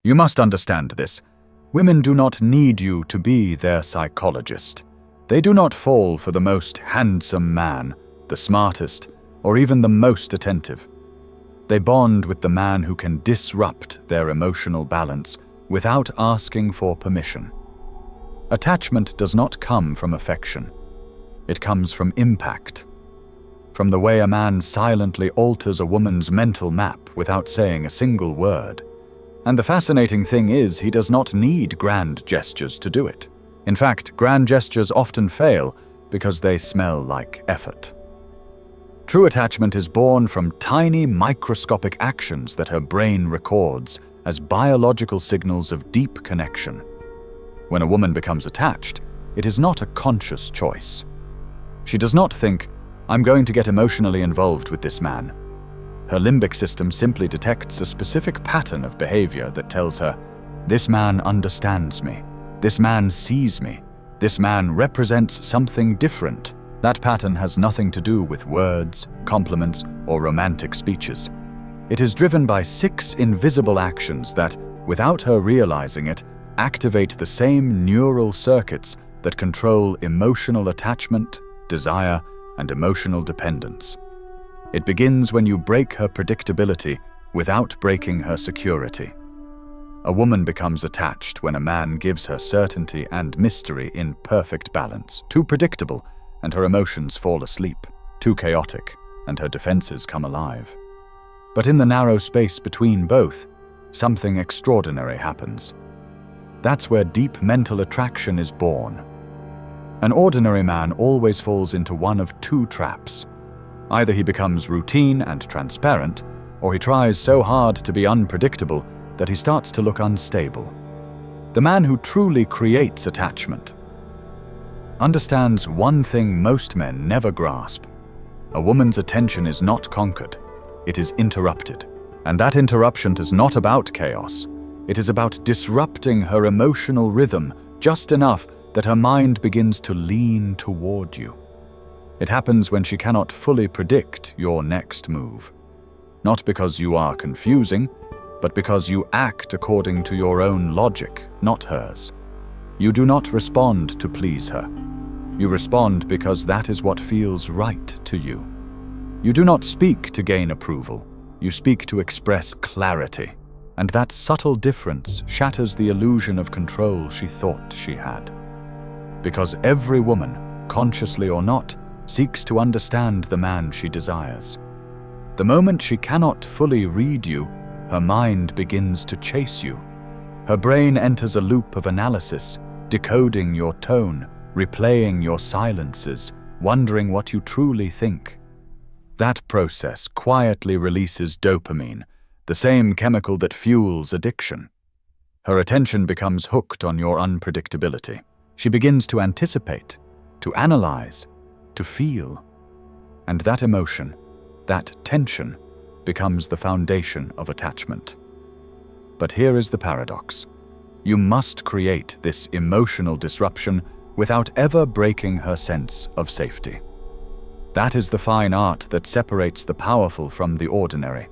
You must understand this. Women do not need you to be their psychologist. They do not fall for the most handsome man, the smartest, or even the most attentive. They bond with the man who can disrupt their emotional balance without asking for permission. Attachment does not come from affection. It comes from impact. From the way a man silently alters a woman's mental map without saying a single word. And the fascinating thing is, he does not need grand gestures to do it. In fact, grand gestures often fail because they smell like effort. True attachment is born from tiny microscopic actions that her brain records as biological signals of deep connection. When a woman becomes attached, it is not a conscious choice. She does not think, "I'm going to get emotionally involved with this man." Her limbic system simply detects a specific pattern of behavior that tells her, "This man understands me. This man sees me. This man represents something different." That pattern has nothing to do with words, compliments, or romantic speeches. It is driven by 6 invisible actions that, without her realizing it, activate the same neural circuits that control emotional attachment, desire, and emotional dependence. It begins when you break her predictability without breaking her security. A woman becomes attached when a man gives her certainty and mystery in perfect balance. Too predictable, and her emotions fall asleep. Too chaotic, and her defenses come alive. But in the narrow space between both, something extraordinary happens. That's where deep mental attraction is born. An ordinary man always falls into one of 2 traps. Either he becomes routine and transparent, or he tries so hard to be unpredictable that he starts to look unstable. The man who truly creates attachment understands one thing most men never grasp. A woman's attention is not conquered, it is interrupted. And that interruption is not about chaos. It is about disrupting her emotional rhythm just enough that her mind begins to lean toward you. It happens when she cannot fully predict your next move. Not because you are confusing, but because you act according to your own logic, not hers. You do not respond to please her. You respond because that is what feels right to you. You do not speak to gain approval. You speak to express clarity. And that subtle difference shatters the illusion of control she thought she had. Because every woman, consciously or not, seeks to understand the man she desires. The moment she cannot fully read you, her mind begins to chase you. Her brain enters a loop of analysis, decoding your tone, replaying your silences, wondering what you truly think. That process quietly releases dopamine, the same chemical that fuels addiction. Her attention becomes hooked on your unpredictability. She begins to anticipate, to analyze, to feel. And that emotion, that tension, becomes the foundation of attachment. But here is the paradox. You must create this emotional disruption without ever breaking her sense of safety. That is the fine art that separates the powerful from the ordinary.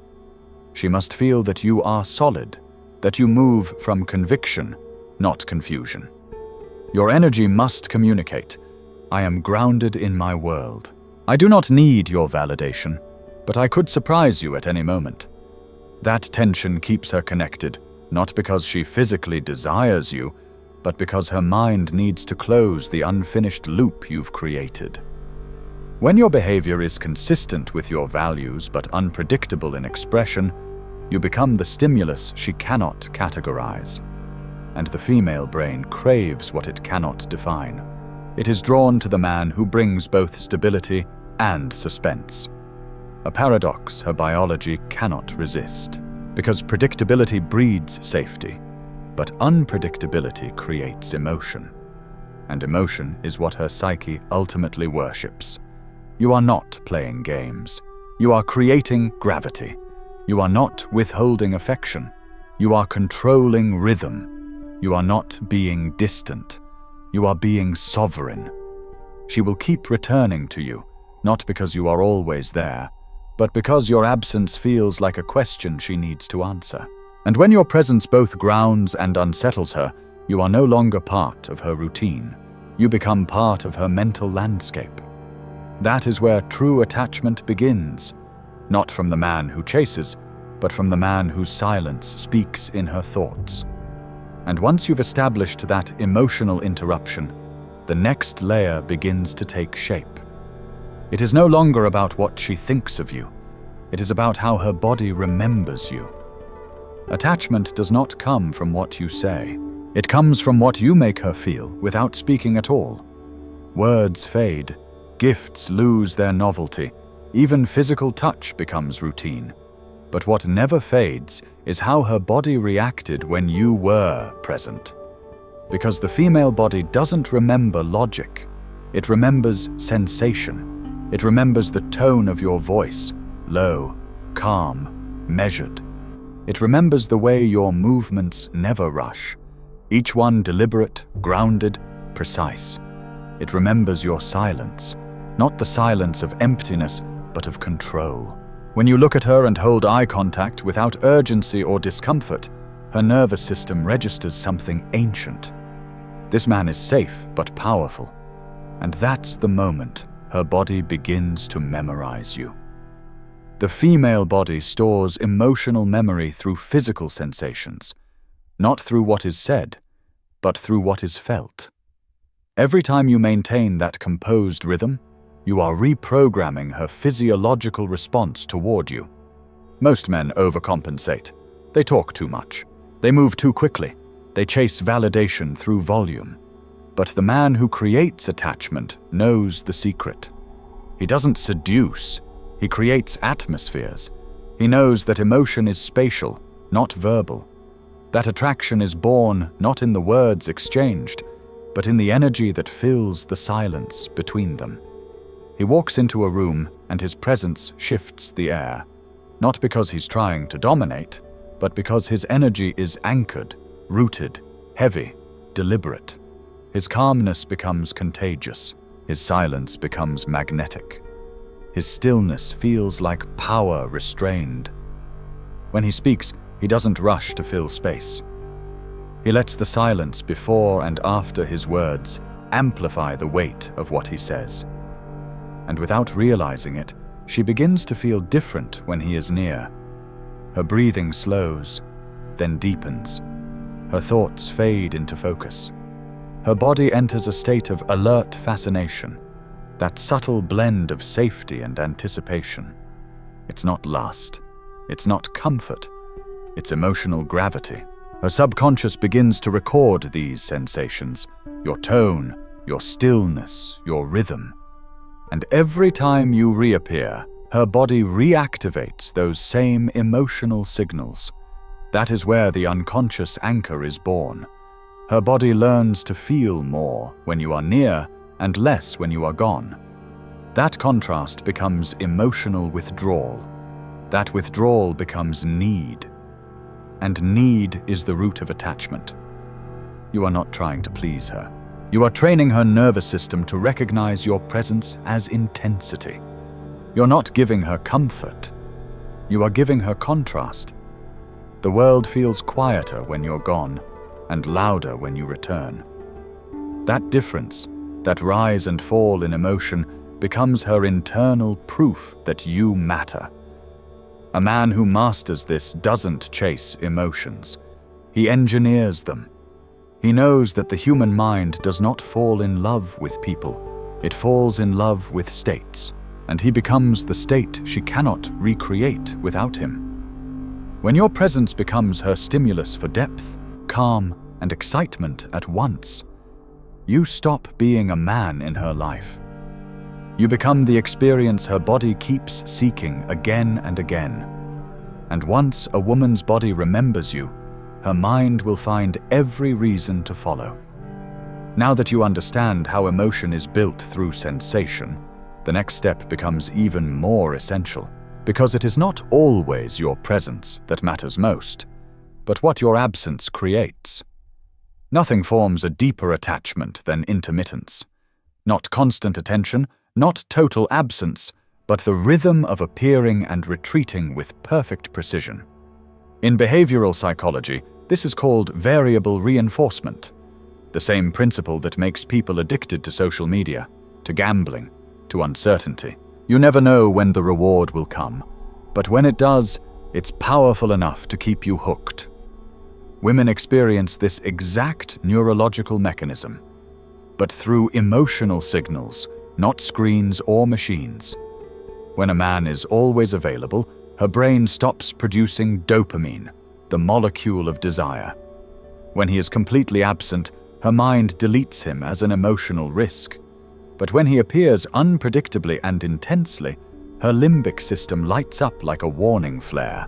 She must feel that you are solid, that you move from conviction, not confusion. Your energy must communicate. I am grounded in my world. I do not need your validation, but I could surprise you at any moment. That tension keeps her connected, not because she physically desires you, but because her mind needs to close the unfinished loop you've created. When your behavior is consistent with your values but unpredictable in expression, you become the stimulus she cannot categorize. And the female brain craves what it cannot define. It is drawn to the man who brings both stability and suspense. A paradox her biology cannot resist, because predictability breeds safety, but unpredictability creates emotion. And emotion is what her psyche ultimately worships. You are not playing games. You are creating gravity. You are not withholding affection. You are controlling rhythm. You are not being distant. You are being sovereign. She will keep returning to you, not because you are always there, but because your absence feels like a question she needs to answer. And when your presence both grounds and unsettles her, you are no longer part of her routine. You become part of her mental landscape. That is where true attachment begins, not from the man who chases, but from the man whose silence speaks in her thoughts. And once you've established that emotional interruption, the next layer begins to take shape. It is no longer about what she thinks of you. It is about how her body remembers you. Attachment does not come from what you say. It comes from what you make her feel without speaking at all. Words fade, gifts lose their novelty, even physical touch becomes routine. But what never fades is how her body reacted when you were present. Because the female body doesn't remember logic. It remembers sensation. It remembers the tone of your voice, low, calm, measured. It remembers the way your movements never rush, each one deliberate, grounded, precise. It remembers your silence, not the silence of emptiness, but of control. When you look at her and hold eye contact without urgency or discomfort, her nervous system registers something ancient. This man is safe but powerful, and that's the moment her body begins to memorize you. The female body stores emotional memory through physical sensations, not through what is said, but through what is felt. Every time you maintain that composed rhythm, you are reprogramming her physiological response toward you. Most men overcompensate. They talk too much. They move too quickly. They chase validation through volume. But the man who creates attachment knows the secret. He doesn't seduce. He creates atmospheres. He knows that emotion is spatial, not verbal. That attraction is born not in the words exchanged, but in the energy that fills the silence between them. He walks into a room and his presence shifts the air, not because he's trying to dominate, but because his energy is anchored, rooted, heavy, deliberate. His calmness becomes contagious. His silence becomes magnetic. His stillness feels like power restrained. When he speaks, he doesn't rush to fill space. He lets the silence before and after his words amplify the weight of what he says. And without realizing it, she begins to feel different when he is near. Her breathing slows, then deepens. Her thoughts fade into focus. Her body enters a state of alert fascination, that subtle blend of safety and anticipation. It's not lust. It's not comfort. It's emotional gravity. Her subconscious begins to record these sensations, your tone, your stillness, your rhythm. And every time you reappear, her body reactivates those same emotional signals. That is where the unconscious anchor is born. Her body learns to feel more when you are near and less when you are gone. That contrast becomes emotional withdrawal. That withdrawal becomes need. And need is the root of attachment. You are not trying to please her. You are training her nervous system to recognize your presence as intensity. You're not giving her comfort. You are giving her contrast. The world feels quieter when you're gone, and louder when you return. That difference, that rise and fall in emotion, becomes her internal proof that you matter. A man who masters this doesn't chase emotions. He engineers them. He knows that the human mind does not fall in love with people. It falls in love with states, and he becomes the state she cannot recreate without him. When your presence becomes her stimulus for depth, calm, and excitement at once, you stop being a man in her life. You become the experience her body keeps seeking again and again. And once a woman's body remembers you, her mind will find every reason to follow. Now that you understand how emotion is built through sensation, the next step becomes even more essential, because it is not always your presence that matters most, but what your absence creates. Nothing forms a deeper attachment than intermittence. Not constant attention, not total absence, but the rhythm of appearing and retreating with perfect precision. In behavioral psychology, this is called variable reinforcement, the same principle that makes people addicted to social media, to gambling, to uncertainty. You never know when the reward will come, but when it does, it's powerful enough to keep you hooked. Women experience this exact neurological mechanism, but through emotional signals, not screens or machines. When a man is always available, her brain stops producing dopamine, the molecule of desire. When he is completely absent, her mind deletes him as an emotional risk. But when he appears unpredictably and intensely, her limbic system lights up like a warning flare.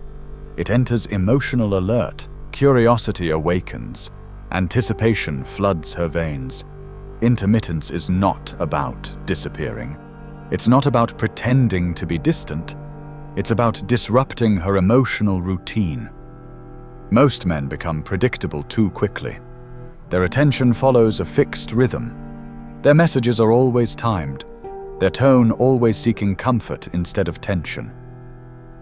It enters emotional alert, curiosity awakens, anticipation floods her veins. Intermittence is not about disappearing. It's not about pretending to be distant. It's about disrupting her emotional routine. Most men become predictable too quickly. Their attention follows a fixed rhythm. Their messages are always timed, their tone always seeking comfort instead of tension.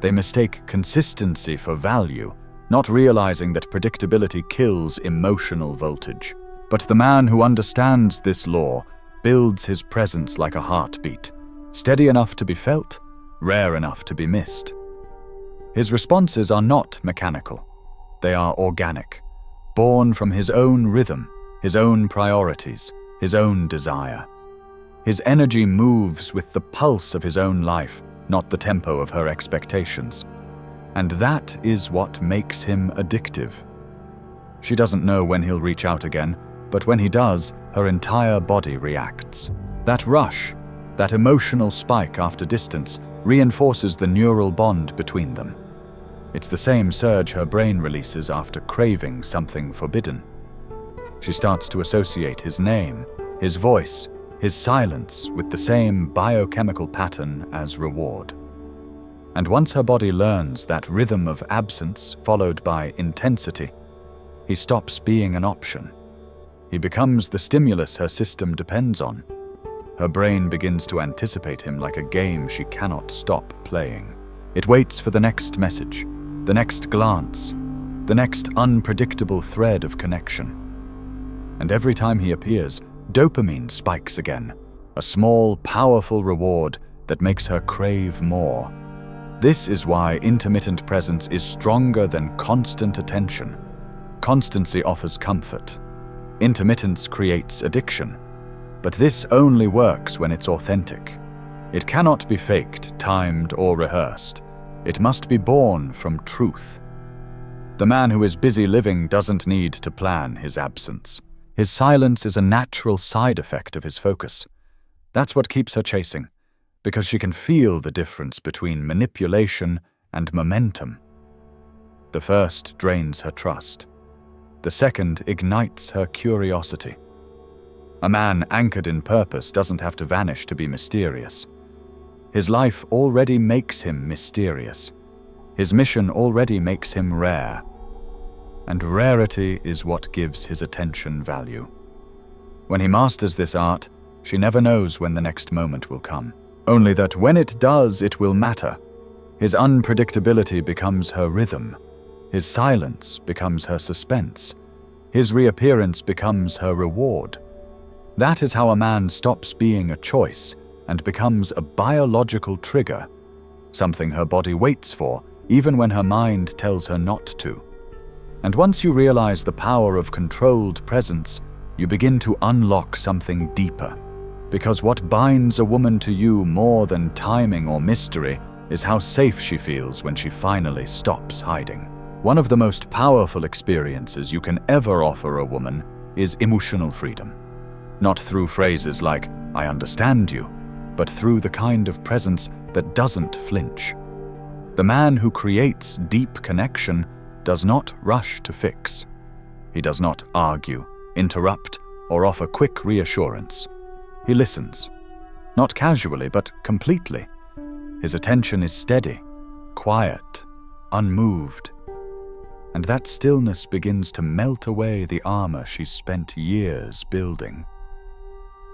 They mistake consistency for value, not realizing that predictability kills emotional voltage. But the man who understands this law builds his presence like a heartbeat, steady enough to be felt, rare enough to be missed. His responses are not mechanical. They are organic, born from his own rhythm, his own priorities, his own desire. His energy moves with the pulse of his own life, not the tempo of her expectations. And that is what makes him addictive. She doesn't know when he'll reach out again, but when he does, her entire body reacts. That rush, that emotional spike after distance, reinforces the neural bond between them. It's the same surge her brain releases after craving something forbidden. She starts to associate his name, his voice, his silence with the same biochemical pattern as reward. And once her body learns that rhythm of absence followed by intensity, he stops being an option. He becomes the stimulus her system depends on. Her brain begins to anticipate him like a game she cannot stop playing. It waits for the next message, the next glance, the next unpredictable thread of connection. And every time he appears, dopamine spikes again, a small, powerful reward that makes her crave more. This is why intermittent presence is stronger than constant attention. Constancy offers comfort. Intermittence creates addiction. But this only works when it's authentic. It cannot be faked, timed, or rehearsed. It must be born from truth. The man who is busy living doesn't need to plan his absence. His silence is a natural side effect of his focus. That's what keeps her chasing, because she can feel the difference between manipulation and momentum. The first drains her trust. The second ignites her curiosity. A man anchored in purpose doesn't have to vanish to be mysterious. His life already makes him mysterious. His mission already makes him rare. And rarity is what gives his attention value. When he masters this art, she never knows when the next moment will come. Only that when it does, it will matter. His unpredictability becomes her rhythm. His silence becomes her suspense. His reappearance becomes her reward. That is how a man stops being a choice and becomes a biological trigger, something her body waits for, even when her mind tells her not to. And once you realize the power of controlled presence, you begin to unlock something deeper. Because what binds a woman to you more than timing or mystery is how safe she feels when she finally stops hiding. One of the most powerful experiences you can ever offer a woman is emotional freedom. Not through phrases like, "I understand you," but through the kind of presence that doesn't flinch. The man who creates deep connection does not rush to fix. He does not argue, interrupt, or offer quick reassurance. He listens, not casually, but completely. His attention is steady, quiet, unmoved. And that stillness begins to melt away the armor she's spent years building.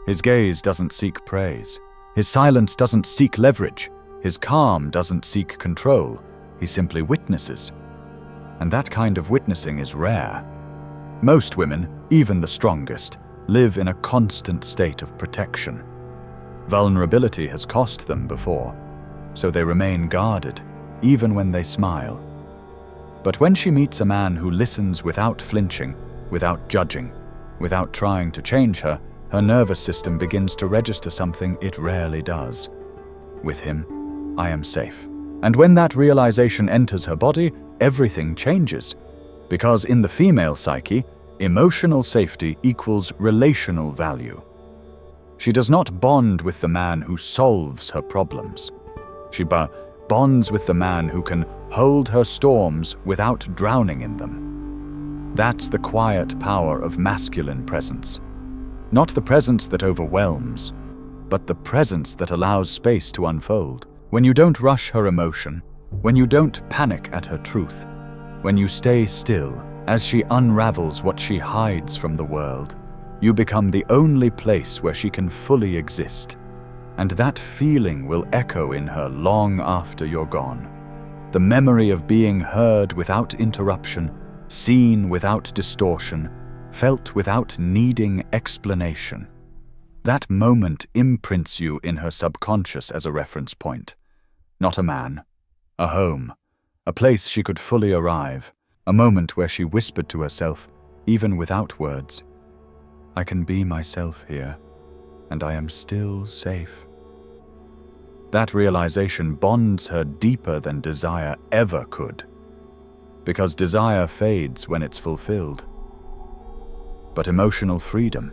His gaze doesn't seek praise. His silence doesn't seek leverage. His calm doesn't seek control. He simply witnesses. And that kind of witnessing is rare. Most women, even the strongest, live in a constant state of protection. Vulnerability has cost them before, so they remain guarded, even when they smile. But when she meets a man who listens without flinching, without judging, without trying to change her, her nervous system begins to register something it rarely does. With him, I am safe. And when that realization enters her body, everything changes. Because in the female psyche, emotional safety equals relational value. She does not bond with the man who solves her problems. She bonds with the man who can hold her storms without drowning in them. That's the quiet power of masculine presence. Not the presence that overwhelms, but the presence that allows space to unfold. When you don't rush her emotion, when you don't panic at her truth, when you stay still as she unravels what she hides from the world, you become the only place where she can fully exist. And that feeling will echo in her long after you're gone. The memory of being heard without interruption, seen without distortion, felt without needing explanation. That moment imprints you in her subconscious as a reference point. Not a man, a home, a place she could fully arrive, a moment where she whispered to herself, even without words, I can be myself here, and I am still safe. That realization bonds her deeper than desire ever could, because desire fades when it's fulfilled. But emotional freedom,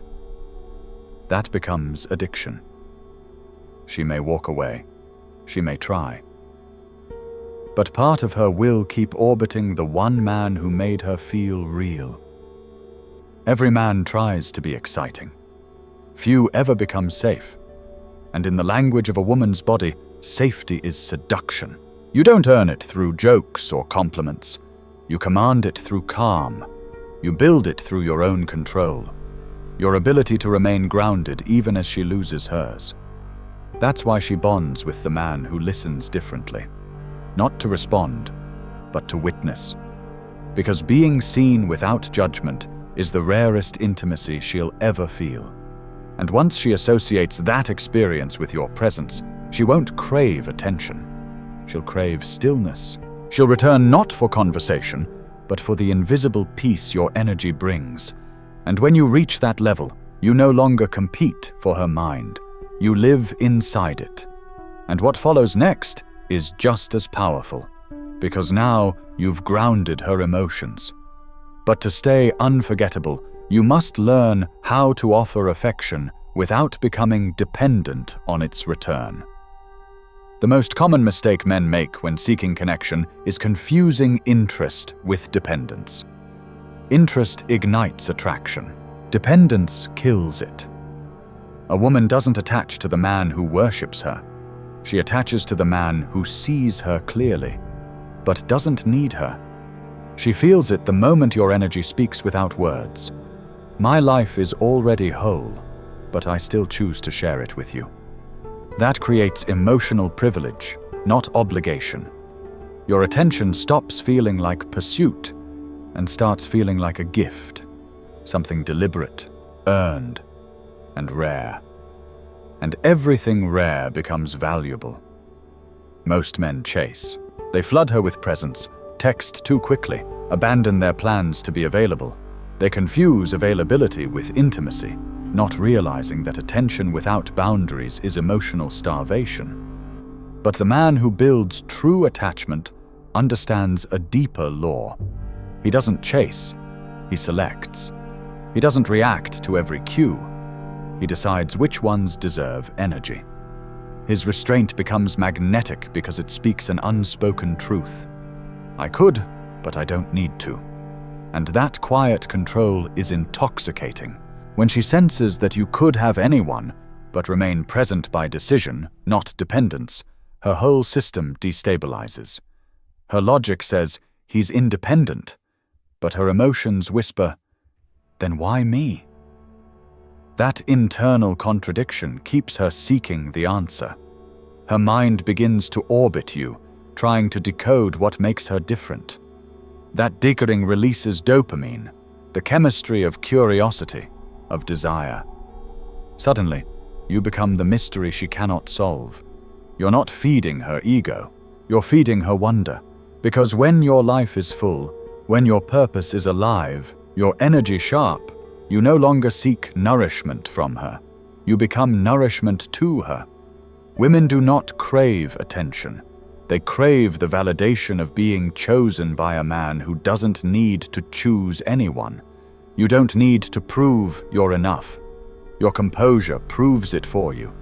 that becomes addiction. She may walk away, she may try, but part of her will keep orbiting the one man who made her feel real. Every man tries to be exciting. Few ever become safe. And in the language of a woman's body, safety is seduction. You don't earn it through jokes or compliments. You command it through calm. You build it through your own control. Your ability to remain grounded even as she loses hers. That's why she bonds with the man who listens differently. Not to respond, but to witness. Because being seen without judgment is the rarest intimacy she'll ever feel. And once she associates that experience with your presence, she won't crave attention. She'll crave stillness. She'll return not for conversation, but for the invisible peace your energy brings. And when you reach that level, you no longer compete for her mind. You live inside it. And what follows next is just as powerful, because now you've grounded her emotions. But to stay unforgettable, you must learn how to offer affection without becoming dependent on its return. The most common mistake men make when seeking connection is confusing interest with dependence. Interest ignites attraction. Dependence kills it. A woman doesn't attach to the man who worships her. She attaches to the man who sees her clearly, but doesn't need her. She feels it the moment your energy speaks without words. My life is already whole, but I still choose to share it with you. That creates emotional privilege, not obligation. Your attention stops feeling like pursuit and starts feeling like a gift, something deliberate, earned, and rare. And everything rare becomes valuable. Most men chase. They flood her with presents, text too quickly, abandon their plans to be available. They confuse availability with intimacy, not realizing that attention without boundaries is emotional starvation. But the man who builds true attachment understands a deeper law. He doesn't chase, he selects. He doesn't react to every cue. He decides which ones deserve energy. His restraint becomes magnetic because it speaks an unspoken truth. I could, but I don't need to. And that quiet control is intoxicating. When she senses that you could have anyone, but remain present by decision, not dependence, her whole system destabilizes. Her logic says, he's independent, but her emotions whisper, then why me? That internal contradiction keeps her seeking the answer. Her mind begins to orbit you, trying to decode what makes her different. That dickering releases dopamine, the chemistry of curiosity, of desire. Suddenly, you become the mystery she cannot solve. You're not feeding her ego, you're feeding her wonder. Because when your life is full, when your purpose is alive, your energy sharp, you no longer seek nourishment from her. You become nourishment to her. Women do not crave attention. They crave the validation of being chosen by a man who doesn't need to choose anyone. You don't need to prove you're enough. Your composure proves it for you.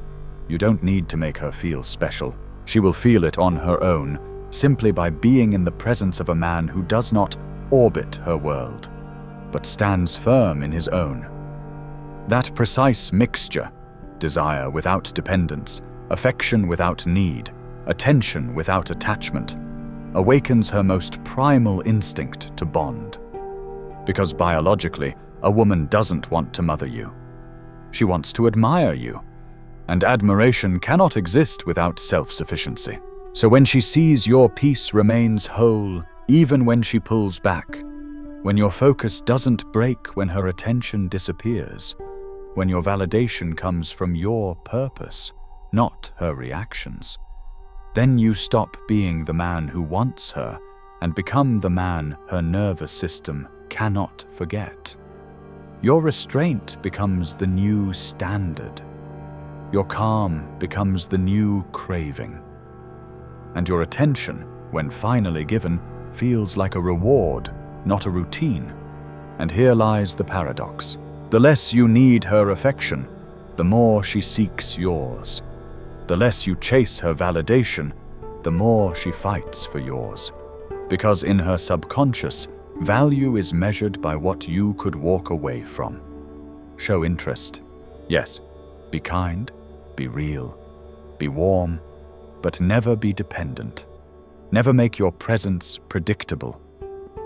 You don't need to make her feel special. She will feel it on her own, simply by being in the presence of a man who does not orbit her world, but stands firm in his own. That precise mixture, desire without dependence, affection without need, attention without attachment, awakens her most primal instinct to bond. Because biologically, a woman doesn't want to mother you. She wants to admire you, and admiration cannot exist without self-sufficiency. So when she sees your peace remains whole, even when she pulls back, when your focus doesn't break when her attention disappears, when your validation comes from your purpose, not her reactions, then you stop being the man who wants her and become the man her nervous system cannot forget. Your restraint becomes the new standard. Your calm becomes the new craving. And your attention, when finally given, feels like a reward, not a routine. And here lies the paradox. The less you need her affection, the more she seeks yours. The less you chase her validation, the more she fights for yours. Because in her subconscious, value is measured by what you could walk away from. Show interest. Yes, be kind, be real, be warm, but never be dependent. Never make your presence predictable.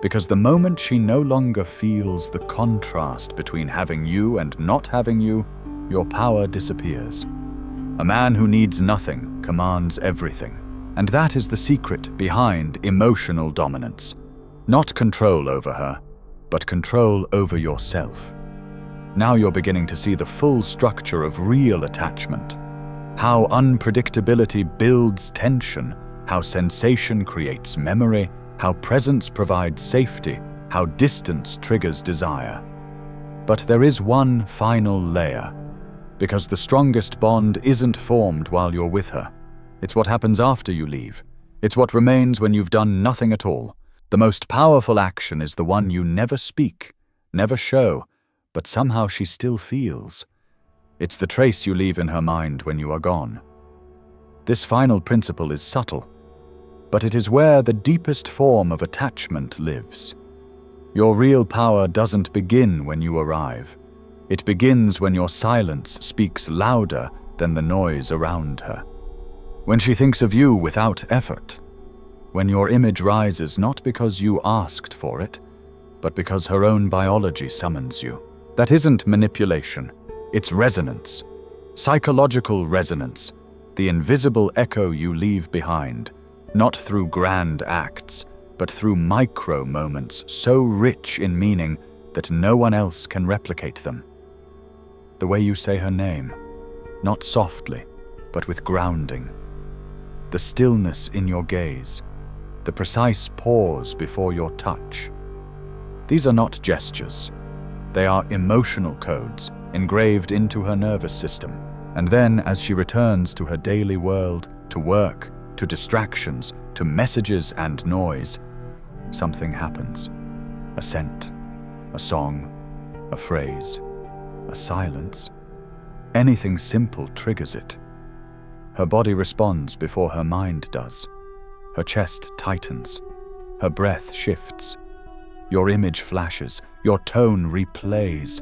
Because the moment she no longer feels the contrast between having you and not having you, your power disappears. A man who needs nothing commands everything. And that is the secret behind emotional dominance. Not control over her, but control over yourself. Now you're beginning to see the full structure of real attachment. How unpredictability builds tension, how sensation creates memory, how presence provides safety, how distance triggers desire. But there is one final layer, because the strongest bond isn't formed while you're with her. It's what happens after you leave. It's what remains when you've done nothing at all. The most powerful action is the one you never speak, never show, but somehow she still feels. It's the trace you leave in her mind when you are gone. This final principle is subtle, but it is where the deepest form of attachment lives. Your real power doesn't begin when you arrive. It begins when your silence speaks louder than the noise around her. When she thinks of you without effort. When your image rises not because you asked for it, but because her own biology summons you. That isn't manipulation. It's resonance. Psychological resonance. The invisible echo you leave behind. Not through grand acts, but through micro moments so rich in meaning that no one else can replicate them. The way you say her name, not softly, but with grounding. The stillness in your gaze, the precise pause before your touch. These are not gestures. They are emotional codes engraved into her nervous system. And then, as she returns to her daily world, to work, to distractions, to messages and noise, something happens. A scent, a song, a phrase, a silence. Anything simple triggers it. Her body responds before her mind does. Her chest tightens. Her breath shifts. Your image flashes. Your tone replays.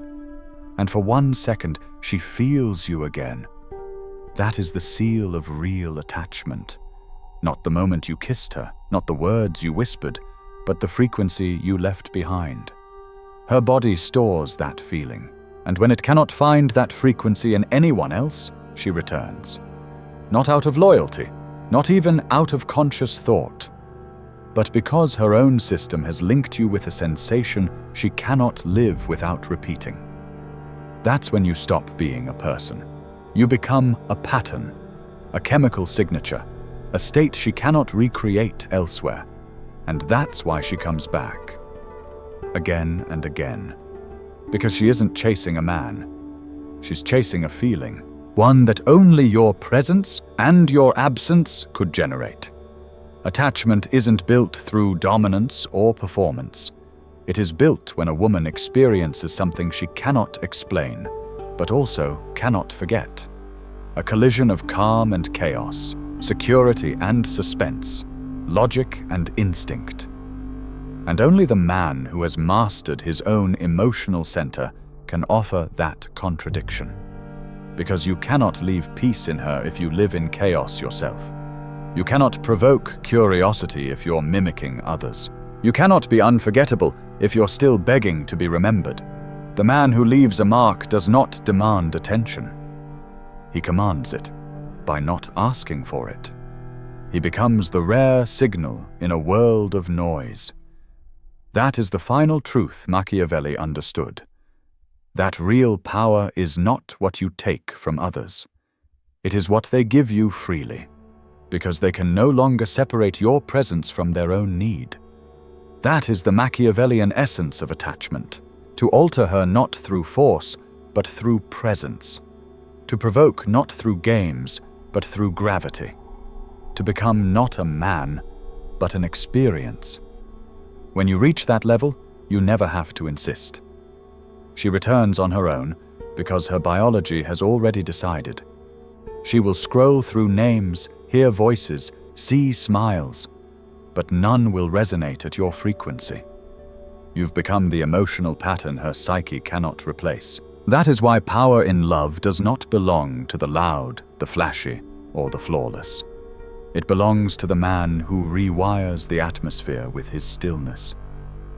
And for 1 second, she feels you again. That is the seal of real attachment. Not the moment you kissed her, not the words you whispered, but the frequency you left behind. Her body stores that feeling, and when it cannot find that frequency in anyone else, she returns. Not out of loyalty, not even out of conscious thought, but because her own system has linked you with a sensation she cannot live without repeating. That's when you stop being a person. You become a pattern, a chemical signature, a state she cannot recreate elsewhere. And that's why she comes back, again and again. Because she isn't chasing a man. She's chasing a feeling, one that only your presence and your absence could generate. Attachment isn't built through dominance or performance. It is built when a woman experiences something she cannot explain, but also cannot forget. A collision of calm and chaos, security and suspense, logic and instinct. And only the man who has mastered his own emotional center can offer that contradiction. Because you cannot leave peace in her if you live in chaos yourself. You cannot provoke curiosity if you're mimicking others. You cannot be unforgettable if you're still begging to be remembered. The man who leaves a mark does not demand attention. He commands it by not asking for it. He becomes the rare signal in a world of noise. That is the final truth Machiavelli understood. That real power is not what you take from others. It is what they give you freely, because they can no longer separate your presence from their own need. That is the Machiavellian essence of attachment, to alter her not through force, but through presence, to provoke not through games, but through gravity, to become not a man, but an experience. When you reach that level, you never have to insist. She returns on her own because her biology has already decided. She will scroll through names, hear voices, see smiles, but none will resonate at your frequency. You've become the emotional pattern her psyche cannot replace. That is why power in love does not belong to the loud, the flashy, or the flawless. It belongs to the man who rewires the atmosphere with his stillness,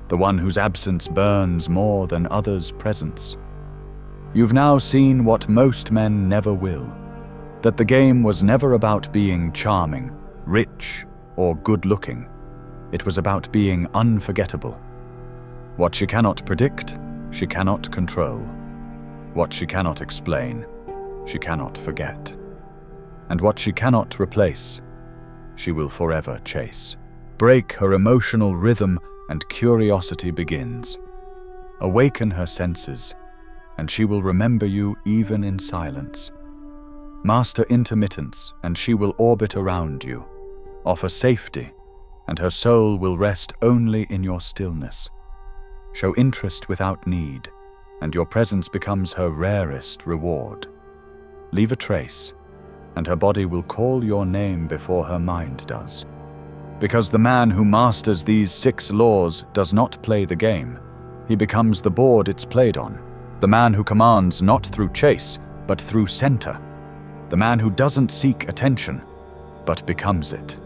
the one whose absence burns more than others' presence. You've now seen what most men never will, that the game was never about being charming, rich, or good-looking. It was about being unforgettable. What she cannot predict, she cannot control. What she cannot explain, she cannot forget. And what she cannot replace, she will forever chase. Break her emotional rhythm and curiosity begins. Awaken her senses, and she will remember you even in silence. Master intermittence, and she will orbit around you. Offer safety, and her soul will rest only in your stillness. Show interest without need, and your presence becomes her rarest reward. Leave a trace, and her body will call your name before her mind does. Because the man who masters these 6 laws does not play the game. He becomes the board it's played on. The man who commands not through chase, but through center. The man who doesn't seek attention, but becomes it.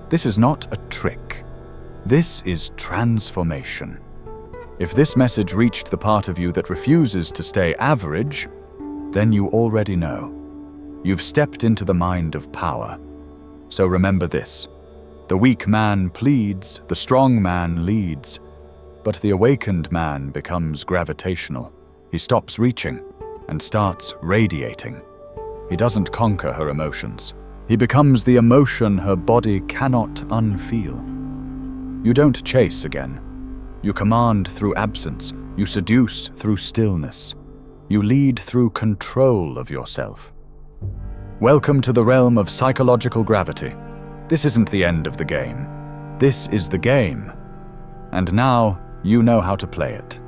This is not a trick. This is transformation. If this message reached the part of you that refuses to stay average, then you already know. You've stepped into the mind of power. So remember this. The weak man pleads, the strong man leads. But the awakened man becomes gravitational. He stops reaching and starts radiating. He doesn't conquer her emotions. He becomes the emotion her body cannot unfeel. You don't chase again. You command through absence. You seduce through stillness. You lead through control of yourself. Welcome to the realm of psychological gravity. This isn't the end of the game. This is the game. And now you know how to play it.